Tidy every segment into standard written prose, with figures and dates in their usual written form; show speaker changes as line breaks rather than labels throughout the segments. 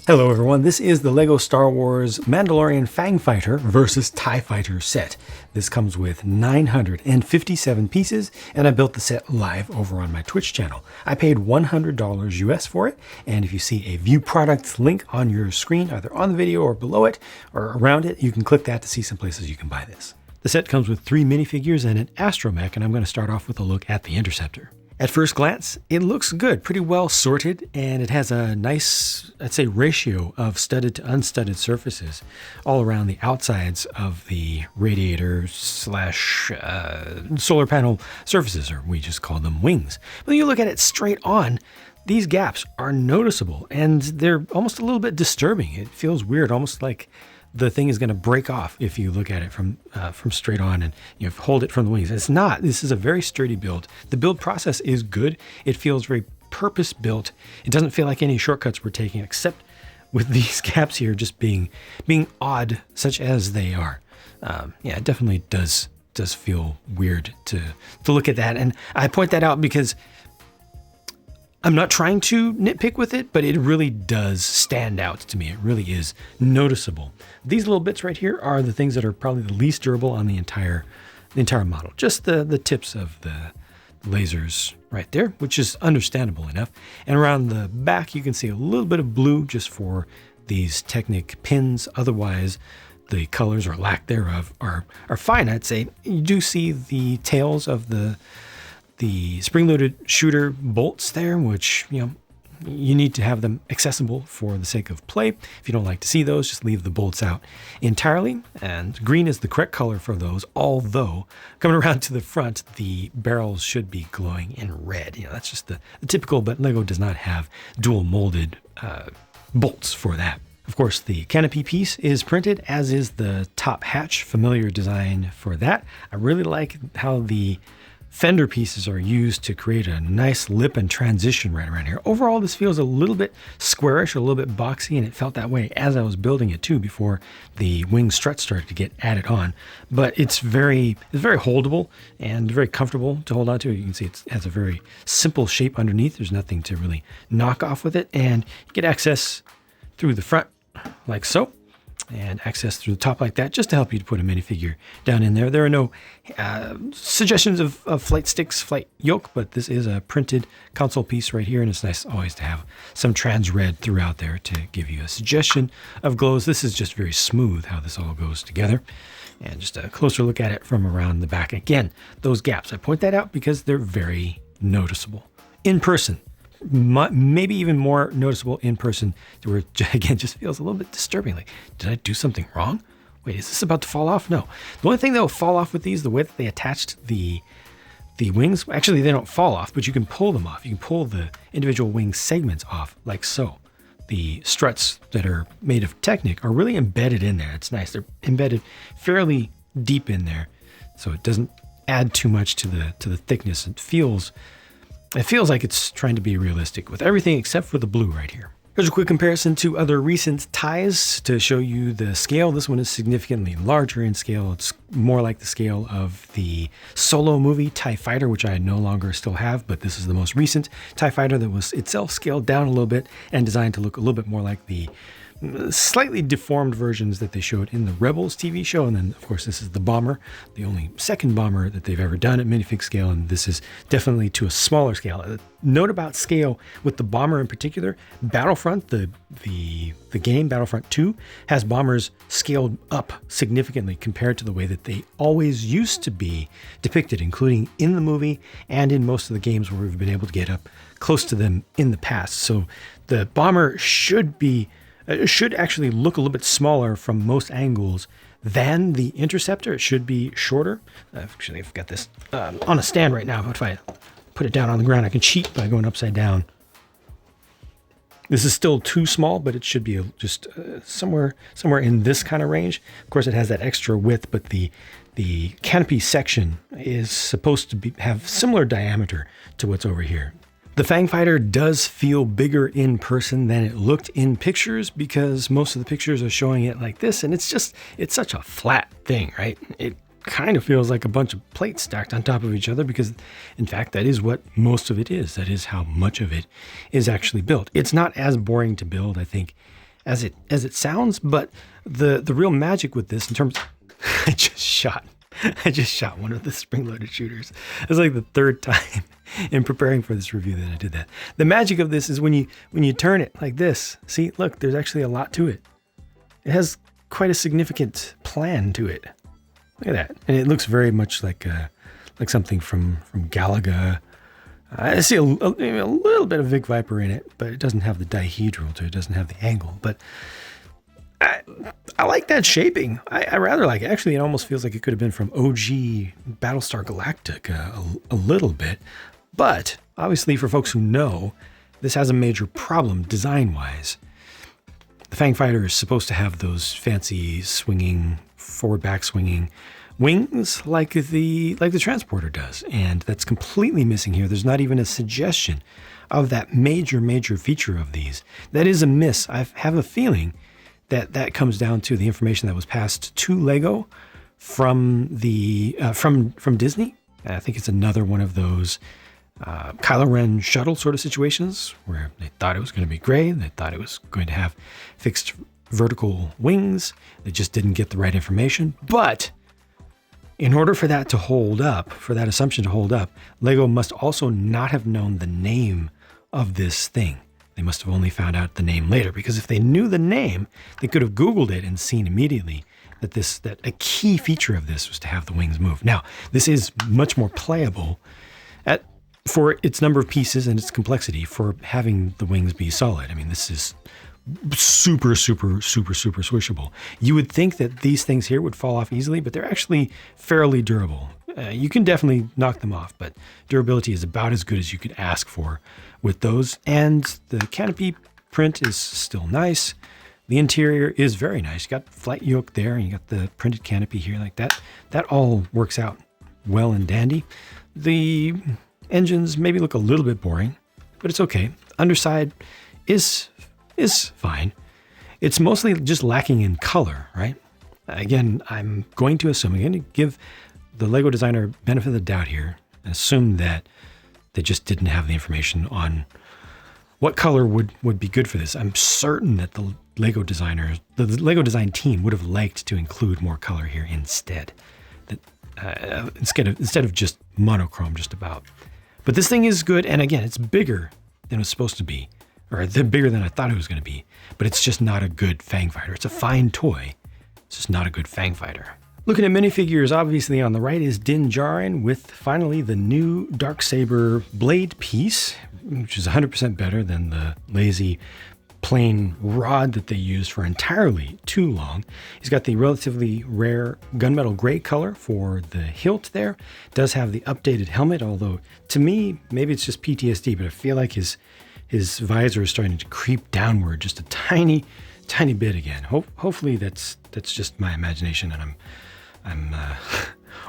Hello everyone, this is the LEGO Star Wars Mandalorian Fang Fighter versus TIE Fighter set. This comes with 957 pieces, and I built the set live over on my Twitch channel. I paid $100 US for it, and if you see a View Products link on your screen, either on the video or below it, or around it, you can click that to see some places you can buy this. The set comes with 3 minifigures and an astromech, and I'm going to start off with a look at the Interceptor. At first glance, it looks good, pretty well sorted, and it has a nice, I'd say, ratio of studded to unstudded surfaces all around the outsides of the radiator slash solar panel surfaces, or we just call them wings. But when you look at it straight on, these gaps are noticeable, and they're almost a little bit disturbing. It feels weird, almost like the thing is going to break off if you look at it from straight on and you hold it from the wings. It's not. This is a very sturdy build. The build process is good. It feels very purpose built. It doesn't feel like any shortcuts we're taking, except with these gaps here just being odd, such as they are. Yeah, it definitely does feel weird to look at that, and I point that out because I'm not trying to nitpick with it, but it really does stand out to me. It really is noticeable. These little bits right here are the things that are probably the least durable on the entire model. Just the tips of the lasers right there, which is understandable enough. And around the back, you can see a little bit of blue just for these Technic pins. Otherwise, the colors or lack thereof are fine, I'd say. You do see the tails of the spring-loaded shooter bolts there, which, you need to have them accessible for the sake of play. If you don't like to see those, just leave the bolts out entirely. And green is the correct color for those, although coming around to the front, the barrels should be glowing in red. That's just the typical, but LEGO does not have dual molded bolts for that. Of course, the canopy piece is printed, as is the top hatch, familiar design for that. I really like how the fender pieces are used to create a nice lip and transition right around here. Overall, this feels a little bit squarish, a little bit boxy, and it felt that way as I was building it too before the wing struts started to get added on. But it's very holdable and very comfortable to hold on to. You can see it has a very simple shape underneath. There's nothing to really knock off with it, and you get access through the front like so, and access through the top like that, just to help you to put a minifigure down in there. There are no suggestions of flight sticks, flight yoke, but this is a printed console piece right here, and it's nice always to have some trans red throughout there to give you a suggestion of glows. This is just very smooth how this all goes together. And just a closer look at it from around the back. Again, those gaps, I point that out because they're very noticeable. In person, maybe even more noticeable in person, where again just feels a little bit disturbing. Like, did I do something wrong? Wait, is this about to fall off? No. The only thing that will fall off with these, the way that they attached the wings, actually they don't fall off, but you can pull them off. You can pull the individual wing segments off like so. The struts that are made of Technic are really embedded in there. It's nice. They're embedded fairly deep in there, so it doesn't add too much to the thickness. It feels like it's trying to be realistic with everything except for the blue right here. Here's a quick comparison to other recent ties to show you the scale. This one is significantly larger in scale. It's more like the scale of the Solo movie TIE Fighter, which I no longer still have, but this is the most recent TIE Fighter that was itself scaled down a little bit and designed to look a little bit more like the slightly deformed versions that they showed in the Rebels TV show. And then, of course, this is the bomber, the only second bomber that they've ever done at minifig scale, and this is definitely to a smaller scale. Note about scale with the bomber in particular, Battlefront, the game Battlefront 2, has bombers scaled up significantly compared to the way that they always used to be depicted, including in the movie and in most of the games where we've been able to get up close to them in the past. So the bomber should actually look a little bit smaller from most angles than the Interceptor. It should be shorter. Actually, I've got this on a stand right now, but if I put it down on the ground, I can cheat by going upside down. This is still too small, but it should be just somewhere in this kind of range. Of course, it has that extra width, but the canopy section is supposed to have similar diameter to what's over here. The Fang Fighter does feel bigger in person than it looked in pictures, because most of the pictures are showing it like this, and it's such a flat thing, right? It kind of feels like a bunch of plates stacked on top of each other, because in fact that is what most of it is. That is how much of it is actually built. It's not as boring to build, I think, as it sounds, but the real magic with this in terms I just shot one of the spring-loaded shooters. It's like the third time in preparing for this review that I did that. The magic of this is when you turn it like this. See, look, there's actually a lot to it. It has quite a significant plan to it. Look at that. And it looks very much like something from Galaga. I see a little bit of Vic Viper in it, but it doesn't have the dihedral to it. It doesn't have the angle. But I like that shaping. I rather like it. Actually, it almost feels like it could have been from OG Battlestar Galactica a little bit. But obviously, for folks who know, this has a major problem design-wise. The Fang fighter is supposed to have those fancy swinging, forward-back swinging wings like the transporter does, and that's completely missing here. There's not even a suggestion of that major feature of these. That is a miss. I have a feeling that comes down to the information that was passed to Lego from from Disney. And I think it's another one of those Kylo Ren shuttle sort of situations where they thought it was going to be gray. They thought it was going to have fixed vertical wings. They just didn't get the right information. But in order for that to hold up, for that assumption to hold up, Lego must also not have known the name of this thing. They must have only found out the name later, because if they knew the name, they could have Googled it and seen immediately that a key feature of this was to have the wings move. Now, this is much more playable for its number of pieces and its complexity for having the wings be solid. I mean, this is super swishable. You would think that these things here would fall off easily, but they're actually fairly durable. You can definitely knock them off, but durability is about as good as you could ask for with those. And the canopy print is still nice. The interior is very nice. You got flight yoke there, and you got the printed canopy here like that. That all works out well and dandy. The engines maybe look a little bit boring, but it's okay. Underside is fine. It's mostly just lacking in color, right? Again, I'm going to give the Lego designer benefit of the doubt here and assume that they just didn't have the information on what color would be good for this. I'm certain that the Lego design team would have liked to include more color here instead, instead of just monochrome just about. But this thing is good, and again, it's bigger than it's supposed to be, or bigger than I thought it was going to be, but it's just not a good Fang fighter. It's a fine toy. It's just not a good Fang fighter. Looking at minifigures, obviously on the right is Din Djarin with finally the new Darksaber blade piece, which is 100% better than the lazy plain rod that they used for entirely too long. He's got the relatively rare gunmetal gray color for the hilt there. Does have the updated helmet, although to me, maybe it's just PTSD, but I feel like his visor is starting to creep downward just a tiny bit again. Hopefully that's just my imagination, and I'm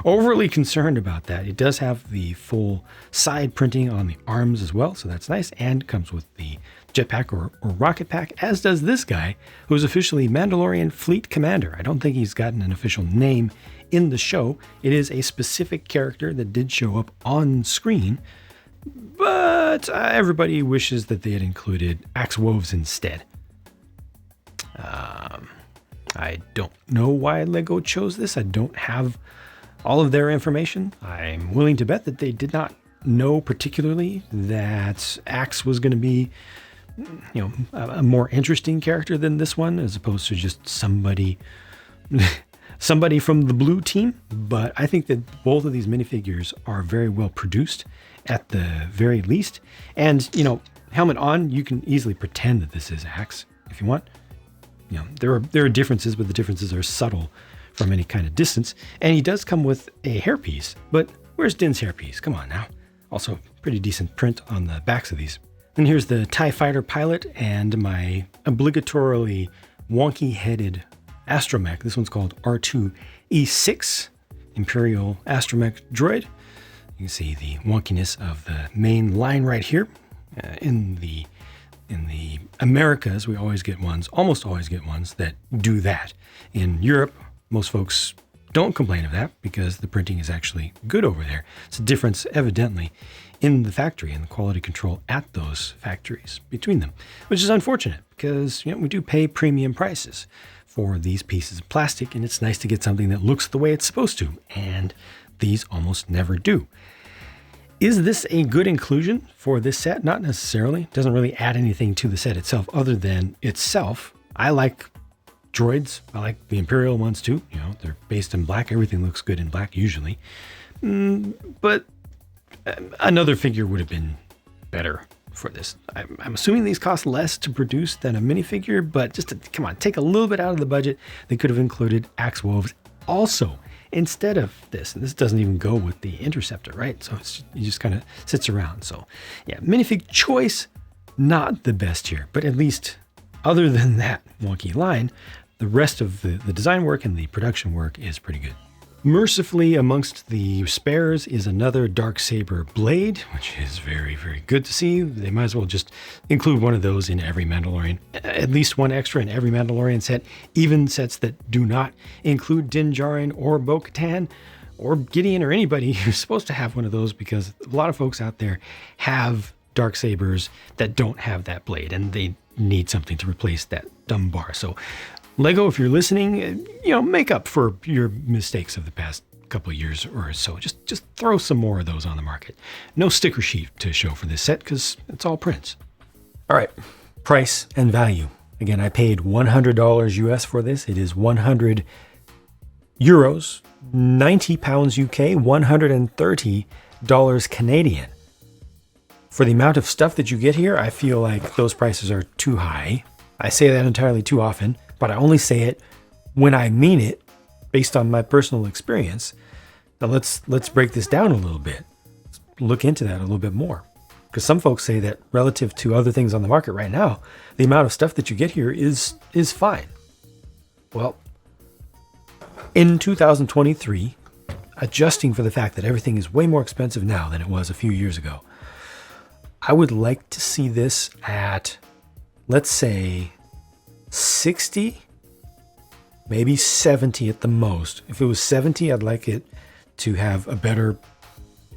overly concerned about that. It does have the full side printing on the arms as well, so that's nice, and comes with the jetpack or rocket pack, as does this guy, who is officially Mandalorian Fleet Commander. I don't think he's gotten an official name in the show. It is a specific character that did show up on screen, but everybody wishes that they had included Axe Woves instead. I don't know why Lego chose this. I don't have all of their information. I'm willing to bet that they did not know particularly that Axe was going to be, a more interesting character than this one, as opposed to just somebody from the blue team. But I think that both of these minifigures are very well produced at the very least. And, helmet on, you can easily pretend that this is Axe if you want. There are differences, but the differences are subtle from any kind of distance. And he does come with a hairpiece, but where's Din's hairpiece? Come on now. Also, pretty decent print on the backs of these. And here's the TIE Fighter pilot and my obligatorily wonky-headed astromech. This one's called R2E6, Imperial Astromech Droid. You can see the wonkiness of the main line right here. In the Americas, we almost always get ones that do that. In Europe, most folks don't complain of that because the printing is actually good over there. It's a difference, evidently, in the factory and the quality control at those factories between them, which is unfortunate because we do pay premium prices for these pieces of plastic, and it's nice to get something that looks the way it's supposed to, and these almost never do. Is this a good inclusion for this set? Not necessarily. It doesn't really add anything to the set itself other than itself. I like droids. I like the Imperial ones too. They're based in black. Everything looks good in black usually. But another figure would have been better for this. I'm assuming these cost less to produce than a minifigure, but just to, come on, take a little bit out of the budget. They could have included axe wolves also instead of this. And this doesn't even go with the Interceptor, right? So it just kind of sits around. So yeah, minifig choice, not the best here, but at least other than that wonky line, the rest of the design work and the production work is pretty good. Mercifully, amongst the spares is another Darksaber blade, which is very, very good to see. They might as well just include one of those in every Mandalorian, at least one extra in every Mandalorian set, even sets that do not include Din Djarin or Bo-Katan or Gideon or anybody who's supposed to have one of those, because a lot of folks out there have Darksabers that don't have that blade, and they need something to replace that dumb bar. So Lego, if you're listening, make up for your mistakes of the past couple of years or so. Just throw some more of those on the market. No sticker sheet to show for this set because it's all prints. All right, price and value. Again, I paid $100 US for this. It is 100 euros, 90 pounds UK, $130 Canadian. For the amount of stuff that you get here, I feel like those prices are too high. I say that entirely too often, but I only say it when I mean it based on my personal experience. Now let's break this down a little bit. Let's look into that a little bit more. Because some folks say that relative to other things on the market right now, the amount of stuff that you get here is fine. Well, in 2023, adjusting for the fact that everything is way more expensive now than it was a few years ago, I would like to see this at, let's say, 60, maybe 70 at the most. If it was 70, I'd like it to have a better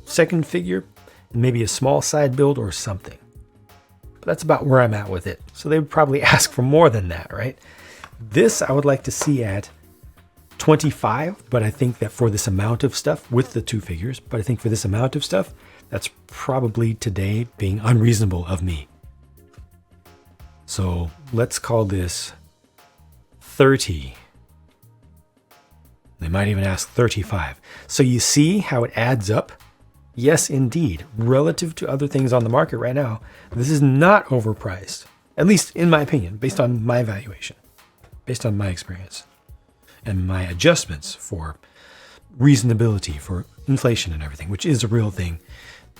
second figure, and maybe a small side build or something. But that's about where I'm at with it. So they would probably ask for more than that, right? This I would like to see at 25, but I think that for this amount of stuff, with the two figures, but I think for this amount of stuff, that's probably today being unreasonable of me. So let's call this 30. They might even ask 35. So you see how it adds up? Yes, indeed. Relative to other things on the market right now, this is not overpriced. At least in my opinion, based on my evaluation, based on my experience, and my adjustments for reasonability, for inflation and everything, which is a real thing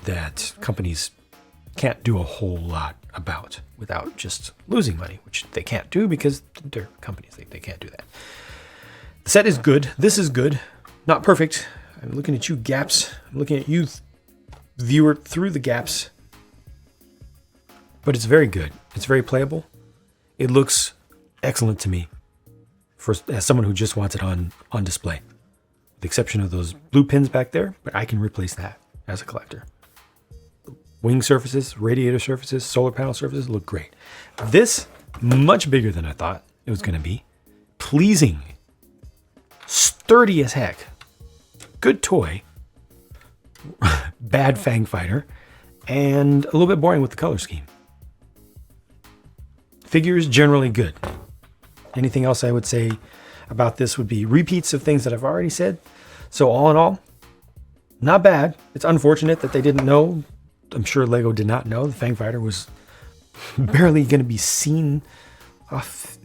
that companies can't do a whole lot about without just losing money, which they can't do because they're companies. They can't do that. The set is good. This is good. Not perfect. I'm looking at you, gaps. I'm looking at you, viewer, through the gaps. But it's very good. It's very playable. It looks excellent to me as someone who just wants it on display. With the exception of those blue pins back there, but I can replace that as a collector. Wing surfaces, radiator surfaces, solar panel surfaces look great. This, much bigger than I thought it was going to be. Pleasing. Sturdy as heck. Good toy. Bad Fang fighter. And a little bit boring with the color scheme. Figures generally good. Anything else I would say about this would be repeats of things that I've already said. So all in all, not bad. It's unfortunate that they didn't know. I'm sure Lego did not know the Fang fighter was barely going to be seen off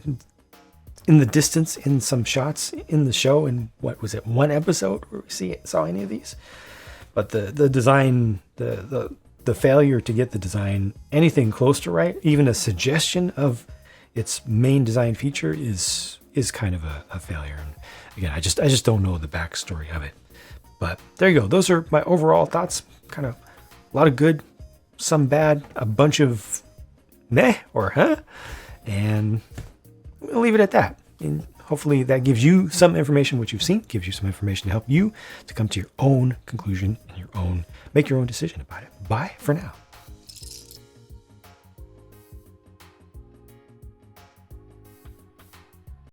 in the distance in some shots in the show. In what was it, one episode where we saw any of these? But the design, the failure to get the design anything close to right, even a suggestion of its main design feature is kind of a failure. And again, I just don't know the backstory of it. But there you go. Those are my overall thoughts. Kind of a lot of good, some bad, a bunch of meh or huh. And we'll leave it at that. And hopefully that gives you some information, what you've seen, gives you some information to help you to come to your own conclusion and make your own decision about it. Bye for now.